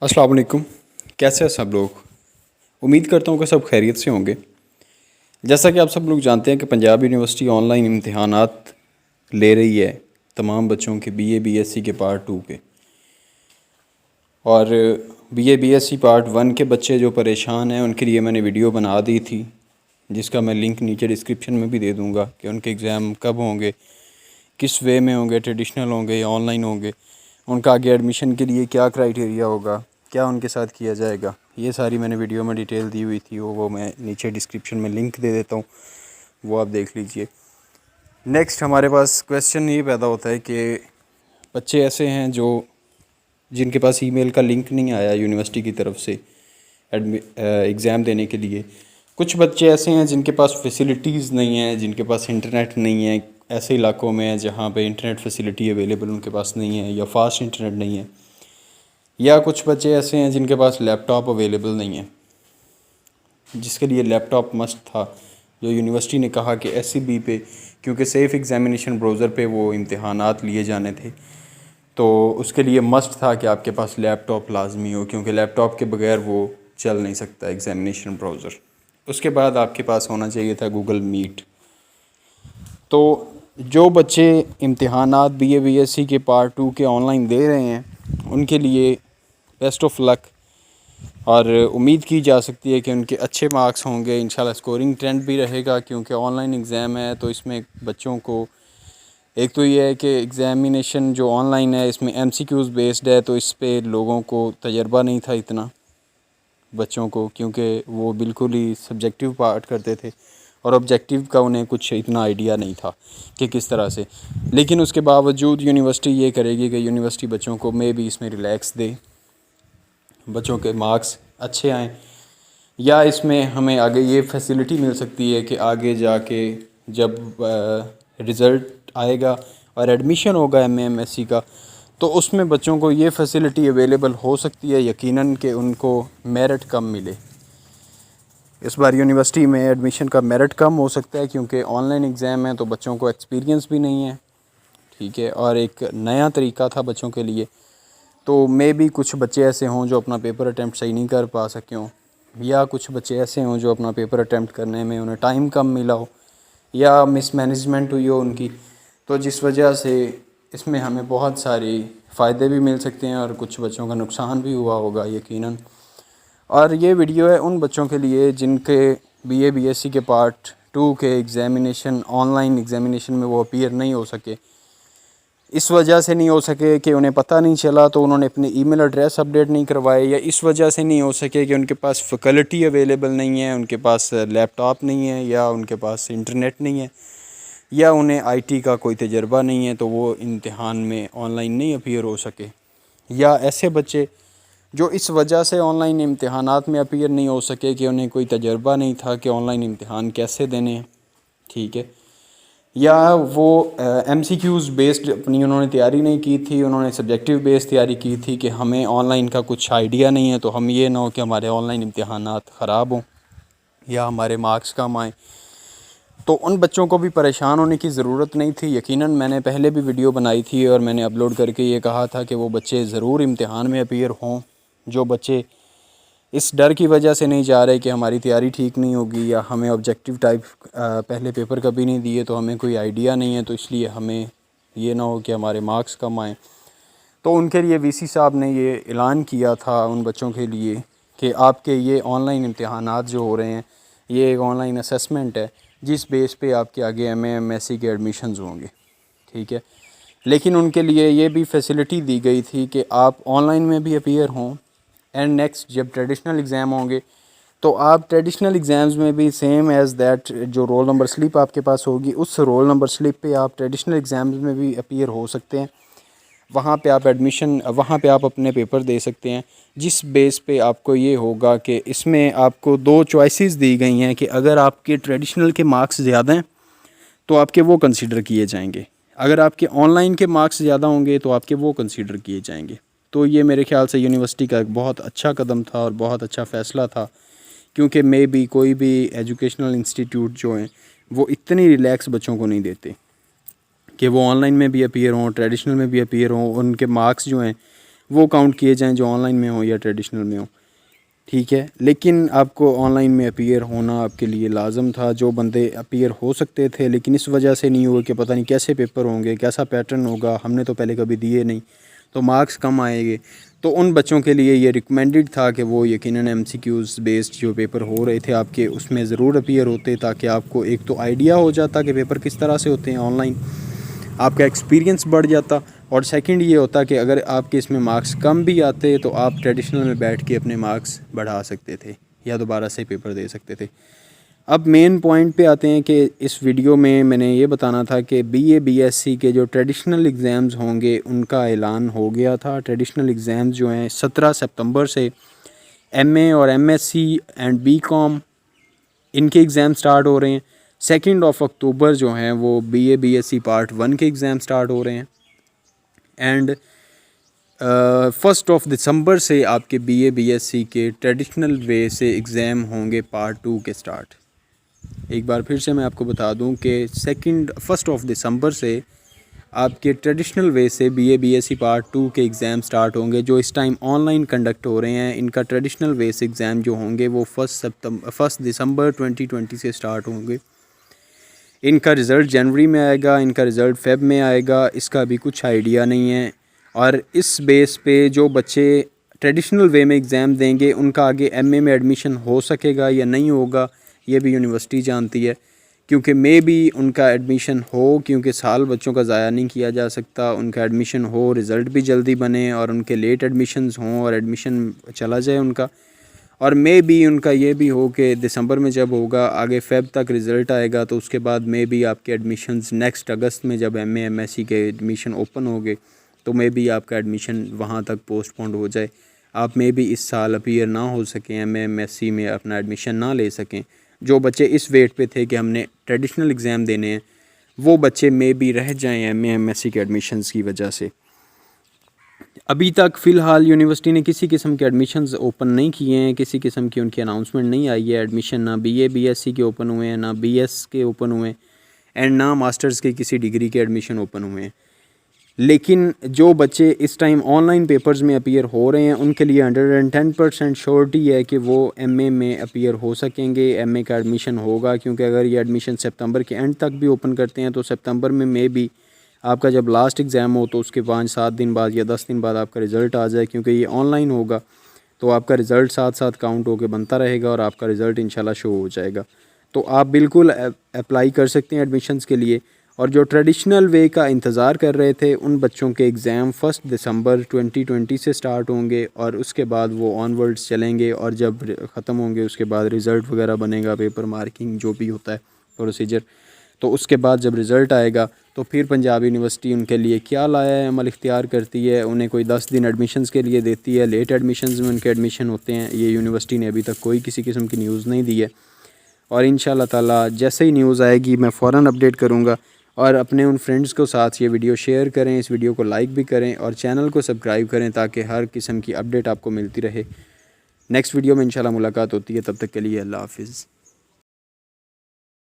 अस्सलाम वालेकुम। कैसे हैं सब लोग। उम्मीद करता हूँ कि सब खैरियत से होंगे। जैसा कि आप सब लोग जानते हैं कि पंजाब यूनिवर्सिटी ऑनलाइन इम्तिहानात ले रही है तमाम बच्चों के बीए बीएससी के पार्ट 2 के, और बीए बीएससी पार्ट 1 के बच्चे जो परेशान हैं उनके लिए मैंने वीडियो बना दी थी, जिसका मैं लिंक नीचे डिस्क्रिप्शन में भी दे दूँगा कि उनके एग्ज़ाम कब होंगे, किस वे में होंगे, ट्रेडिशनल होंगे या ऑनलाइन होंगे, उनका आगे एडमिशन के लिए क्या क्राइटेरिया होगा, क्या उनके साथ किया जाएगा। ये सारी मैंने वीडियो में डिटेल दी हुई थी, वो मैं नीचे डिस्क्रिप्शन में लिंक दे देता हूँ, वो आप देख लीजिए। नेक्स्ट हमारे पास क्वेश्चन ये पैदा होता है कि बच्चे ऐसे हैं जिनके पास ईमेल का लिंक नहीं आया यूनिवर्सिटी की तरफ से एग्ज़ाम देने के लिए। कुछ बच्चे ऐसे हैं जिनके पास फैसिलिटीज़ नहीं है, जिनके पास इंटरनेट नहीं है, ऐसे इलाकों में जहाँ पे इंटरनेट फैसिलिटी अवेलेबल उनके पास नहीं है या फास्ट इंटरनेट नहीं है, या कुछ बच्चे ऐसे हैं जिनके पास लैपटॉप अवेलेबल नहीं है, जिसके लिए लैपटॉप मस्ट था। जो यूनिवर्सिटी ने कहा कि SCB पे, क्योंकि सेफ़ एग्ज़ामिनेशन ब्राउज़र पे वो इम्तिहानात लिए जाने थे, तो उसके लिए मस्ट था कि आपके पास लैपटॉप लाजमी हो, क्योंकि लैपटॉप के बगैर वो चल नहीं सकता एग्ज़ामिनेशन ब्राउज़र। उसके बाद आपके पास होना चाहिए था गूगल मीट। तो जो बच्चे इम्तिहानात BA BSc के पार्ट 2 के ऑनलाइन दे रहे हैं उनके लिए बेस्ट ऑफ लक, और उम्मीद की जा सकती है कि उनके अच्छे मार्क्स होंगे। इंशाल्लाह स्कोरिंग ट्रेंड भी रहेगा, क्योंकि ऑनलाइन एग्ज़ाम है तो इसमें बच्चों को एक तो ये है कि एग्ज़ामिनेशन जो ऑनलाइन है इसमें MCQs बेस्ड है, तो इस पे लोगों को तजर्बा नहीं था इतना बच्चों को, क्योंकि वो बिल्कुल ही सब्जेक्टिव पार्ट करते थे और ऑब्जेक्टिव का उन्हें कुछ इतना आइडिया नहीं था कि किस तरह से। लेकिन उसके बावजूद यूनिवर्सिटी ये करेगी कि यूनिवर्सिटी बच्चों को मे भी इसमें रिलैक्स दे, बच्चों के मार्क्स अच्छे आएँ, या इसमें हमें आगे ये फैसिलिटी मिल सकती है कि आगे जाके जब रिज़ल्ट आएगा और एडमिशन होगा MA MSc का, तो उसमें बच्चों को ये फैसिलिटी अवेलेबल हो सकती है यकीनन कि उनको मेरिट कम मिले। इस बार यूनिवर्सिटी में एडमिशन का मेरिट कम हो सकता है, क्योंकि ऑनलाइन एग्ज़ाम है तो बच्चों को एक्सपीरियंस भी नहीं है, ठीक है, और एक नया तरीका था बच्चों के लिए। तो मे भी कुछ बच्चे ऐसे हों जो अपना पेपर अटैम्प्ट सही नहीं कर पा सके हों, या कुछ बच्चे ऐसे हों जो अपना पेपर अटैम्प्ट करने में उन्हें टाइम कम मिला हो, या मिसमैनेजमेंट हुई हो उनकी, तो जिस वजह से इसमें हमें बहुत सारी फ़ायदे भी मिल सकते हैं और कुछ बच्चों का नुकसान भी हुआ होगा यकीनन। और ये वीडियो है उन बच्चों के लिए जिनके BA BSc के पार्ट 2 के एग्ज़ामिनेशन ऑनलाइन एग्ज़ामिनेशन में वो अपीयर नहीं हो सके। इस वजह से नहीं हो सके कि उन्हें पता नहीं चला, तो उन्होंने अपने ईमेल एड्रेस अपडेट नहीं करवाए, या इस वजह से नहीं हो सके कि उनके पास फैकल्टी अवेलेबल नहीं है, उनके पास लैपटॉप नहीं है, या उनके पास इंटरनेट नहीं है, या उन्हें IT का कोई तजर्बा नहीं है, तो वो इम्तिहान में ऑनलाइन नहीं अपीयर हो सके। या ऐसे बच्चे जो इस वजह से ऑनलाइन इम्तिहानात में अपीयर नहीं हो सके कि उन्हें कोई तजर्बा नहीं था कि ऑनलाइन इम्तिहान कैसे देने हैं, ठीक है, या वो MCQs बेस्ड अपनी उन्होंने तैयारी नहीं की थी, उन्होंने सब्जेक्टिव बेस्ड तैयारी की थी कि हमें ऑनलाइन का कुछ आइडिया नहीं है, तो हम ये ना हो कि हमारे ऑनलाइन इम्तिहानात ख़राब हों या हमारे मार्क्स कम आएँ। तो उन बच्चों को भी परेशान होने की ज़रूरत नहीं थी। यकीनन मैंने पहले भी वीडियो बनाई थी और मैंने अपलोड करके ये कहा था कि वो बच्चे ज़रूर इम्तिहान में अपीयर हों। जो बच्चे इस डर की वजह से नहीं जा रहे कि हमारी तैयारी ठीक नहीं होगी, या हमें ऑब्जेक्टिव टाइप पहले पेपर कभी नहीं दिए तो हमें कोई आइडिया नहीं है, तो इसलिए हमें ये ना हो कि हमारे मार्क्स कम आएँ, तो उनके लिए VC साहब ने ये ऐलान किया था उन बच्चों के लिए कि आपके ये ऑनलाइन इम्तिहानात जो हो रहे हैं ये एक ऑनलाइन असेसमेंट है, जिस बेस पे आपके आगे MA MSc के एडमिशन्स होंगे, ठीक है। लेकिन उनके लिए ये भी फैसिलिटी दी गई थी कि आप ऑनलाइन में भी अपीयर हों, एंड नेक्स्ट जब ट्रेडिशनल एग्ज़ाम होंगे तो आप ट्रेडिशनल एग्ज़ाम्स में भी सेम एज़ दैट जो रोल नंबर स्लिप आपके पास होगी उस रोल नंबर स्लिप पे आप ट्रेडिशनल एग्ज़ाम्स में भी अपीयर हो सकते हैं। वहाँ पे आप वहाँ पे आप अपने पेपर दे सकते हैं, जिस बेस पे आपको ये होगा कि इसमें आपको 2 चॉइसेस दी गई हैं कि अगर आपके ट्रेडिशनल के मार्क्स ज़्यादा हैं तो आपके वो कंसीडर किए जाएंगे, अगर आपके ऑनलाइन के मार्क्स ज़्यादा होंगे तो आपके वो कंसीडर किए जाएंगे। तो ये मेरे ख़्याल से यूनिवर्सिटी का एक बहुत अच्छा कदम था और बहुत अच्छा फ़ैसला था, क्योंकि मे बी कोई भी एजुकेशनल इंस्टीट्यूट जो हैं वो इतनी रिलैक्स बच्चों को नहीं देते कि वो ऑनलाइन में भी अपीयर हों, ट्रेडिशनल में भी अपीयर हों, उनके मार्क्स जो हैं वो काउंट किए जाएँ जो ऑनलाइन में हो या ट्रेडिशनल में हो, ठीक है। लेकिन आपको ऑनलाइन में अपीयर होना आपके लिए लाजम था। जो बंदे अपीयर हो सकते थे लेकिन इस वजह से नहीं हुए कि पता नहीं कैसे पेपर होंगे, कैसा पैटर्न होगा, हमने तो पहले कभी दिए नहीं, तो मार्क्स कम आएंगे, तो उन बच्चों के लिए ये रिकमेंडेड था कि वो यकीनन एमसीक्यूज़ बेस्ड जो पेपर हो रहे थे आपके उसमें ज़रूर अपीयर होते, ताकि आपको एक तो आइडिया हो जाता कि पेपर किस तरह से होते हैं ऑनलाइन, आपका एक्सपीरियंस बढ़ जाता। और सेकंड ये होता कि अगर आपके इसमें मार्क्स कम भी आते तो आप ट्रेडिशनल में बैठ के अपने मार्क्स बढ़ा सकते थे या दोबारा से पेपर दे सकते थे। अब मेन पॉइंट पे आते हैं कि इस वीडियो में मैंने ये बताना था कि बीए बीएससी के जो ट्रेडिशनल एग्ज़ाम्स होंगे उनका ऐलान हो गया था। ट्रेडिशनल एग्ज़ाम्स जो हैं 17 सितंबर से एमए और एमएससी एंड बीकॉम इनके एग्ज़ाम स्टार्ट हो रहे हैं। 2 अक्टूबर जो हैं वो बीए बीएससी पार्ट 1 के एग्ज़ाम स्टार्ट हो रहे हैं एंड 1 दिसंबर से आपके बीए बीएससी के ट्रेडिशनल वे से एग्ज़ाम होंगे पार्ट 2 के स्टार्ट। एक बार फिर से मैं आपको बता दूं कि 1 दिसंबर से आपके ट्रेडिशनल वे से बीए बीएससी पार्ट 2 के एग्ज़ाम स्टार्ट होंगे जो इस टाइम ऑनलाइन कंडक्ट हो रहे हैं। इनका ट्रेडिशनल वे से एग्ज़ाम जो होंगे वो 1 दिसंबर 2020 से स्टार्ट होंगे। इनका रिज़ल्ट जनवरी में आएगा, इनका रिज़ल्ट फेब में आएगा, इसका भी कुछ आइडिया नहीं है। और इस बेस पे जो बच्चे ट्रेडिशनल वे में एग्ज़ाम देंगे उनका आगे एमए में एडमिशन हो सकेगा या नहीं होगा ये भी यूनिवर्सिटी जानती है, क्योंकि मे भी उनका एडमिशन हो, क्योंकि साल बच्चों का ज़ाया नहीं किया जा सकता। उनका एडमिशन हो, रिज़ल्ट भी जल्दी बने और उनके लेट एडमिशन्स हों और एडमिशन चला जाए उनका। और मे भी उनका ये भी हो कि दिसंबर में जब होगा आगे फेब तक रिज़ल्ट आएगा तो उसके बाद मे भी आपके एडमिशन्स नेक्स्ट अगस्त में जब एमए एमएससी के एडमिशन ओपन होंगे तो मे भी आपका एडमिशन वहाँ तक पोस्टपोन्ड हो जाए। आप मे भी इस साल अपीयर ना हो सकें, एमए एमएससी में अपना एडमिशन ना ले सकें। जो बच्चे इस वेट पे थे कि हमने ट्रेडिशनल एग्ज़ाम देने हैं वो बच्चे मे भी रह जाएँ एमए एमएससी के एडमिशन्स की वजह से। अभी तक फ़िलहाल यूनिवर्सिटी ने किसी किस्म के एडमिशन्स ओपन नहीं किए हैं, किसी किस्म की उनकी अनाउंसमेंट नहीं आई है। एडमिशन ना बीए बीएससी के ओपन हुए हैं, ना बीएस के ओपन हुए एंड ना मास्टर्स के किसी डिग्री के एडमिशन ओपन हुए हैं। लेकिन जो बच्चे इस टाइम ऑनलाइन पेपर्स में अपीयर हो रहे हैं उनके लिए 110% श्योरिटी है कि वो एमए में अपीयर हो सकेंगे, एमए का एडमिशन होगा। क्योंकि अगर ये एडमिशन सितंबर के एंड तक भी ओपन करते हैं तो सितंबर में मे भी आपका जब लास्ट एग्ज़ाम हो तो उसके 5-7 दिन बाद या 10 दिन बाद आपका रिज़ल्ट आ जाए। क्योंकि ये ऑनलाइन होगा तो आपका रिज़ल्ट साथ साथ काउंट होकर बनता रहेगा और आपका रिज़ल्ट इंशाल्लाह शो हो जाएगा। तो आप बिल्कुल अप्लाई कर सकते हैं एडमिशन्स के लिए। और जो ट्रेडिशनल वे का इंतज़ार कर रहे थे उन बच्चों के एग्ज़ाम 1 दिसंबर 2020 से स्टार्ट होंगे और उसके बाद वो ऑनवर्ड्स चलेंगे और जब ख़त्म होंगे उसके बाद रिज़ल्ट वगैरह बनेगा, पेपर मार्किंग जो भी होता है प्रोसीजर, तो उसके बाद जब रिज़ल्ट आएगा तो फिर पंजाब यूनिवर्सिटी उनके लिए क्या लाया है अमल इख्तियार करती है। उन्हें कोई 10 दिन एडमिशन्स के लिए देती है, लेट एडमिशन्स में उनके एडमिशन होते हैं। ये यूनिवर्सिटी ने अभी तक कोई किसी किस्म की न्यूज़ नहीं दी है और इंशाल्लाह ताला जैसे ही न्यूज़ आएगी मैं फ़ौरन अपडेट करूँगा। और अपने उन फ्रेंड्स को साथ ये वीडियो शेयर करें, इस वीडियो को लाइक भी करें और चैनल को सब्सक्राइब करें ताकि हर किस्म की अपडेट आपको मिलती रहे। नेक्स्ट वीडियो में इंशाल्लाह मुलाकात होती है, तब तक के लिए अल्लाह हाफ़िज़।